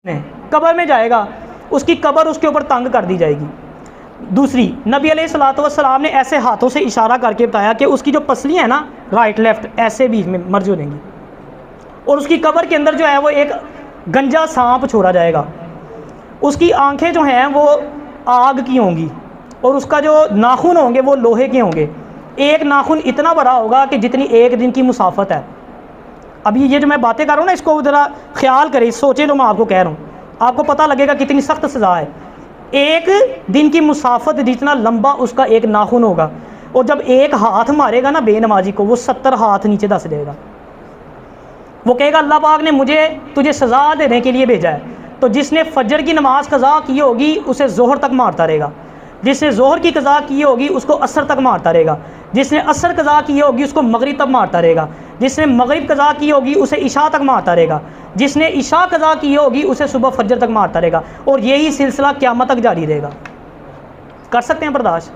कब्र में जाएगा, उसकी कब्र उसके ऊपर तंग कर दी जाएगी। दूसरी, नबी अलैहिस्सलातु वस्सलाम ने ऐसे हाथों से इशारा करके बताया कि उसकी जो पसलियाँ हैं ना, राइट लेफ़्ट ऐसे बीच में मर्ज हो जाएंगी और उसकी कब्र के अंदर जो है वो एक गंजा सांप छोड़ा जाएगा। उसकी आंखें जो हैं वो आग की होंगी और उसका जो नाखून होंगे वो लोहे के होंगे। एक नाखून इतना बड़ा होगा कि जितनी एक दिन की मुसाफत है। अभी ये जो मैं बातें कर रहा हूँ ना, इसको ज़रा ख्याल करें, सोचें, तो मैं आपको कह रहा हूँ, आपको पता लगेगा कितनी सख्त सज़ा है। एक दिन की मुसाफत जितना लंबा उसका एक नाखून होगा, और जब एक हाथ मारेगा ना बेनमाजी को, वो 70 हाथ नीचे धंस देगा। वो कहेगा अल्लाह पाक ने मुझे तुझे सज़ा देने के लिए भेजा है। तो जिसने फजर की नमाज़ कज़ा की होगी उसे जोहर तक मारता रहेगा, जिसने जोहर की कज़ा की होगी उसको असर तक मारता रहेगा, जिसने असर कज़ा की होगी उसको मगरिब तक मारता रहेगा, जिसने मगरिब कज़ा की होगी उसे इशा तक मारता रहेगा, जिसने इशा कज़ा की होगी उसे सुबह फजर तक मारता रहेगा, और यही सिलसिला क़यामत तक जारी रहेगा। कर सकते हैं बर्दाश्त?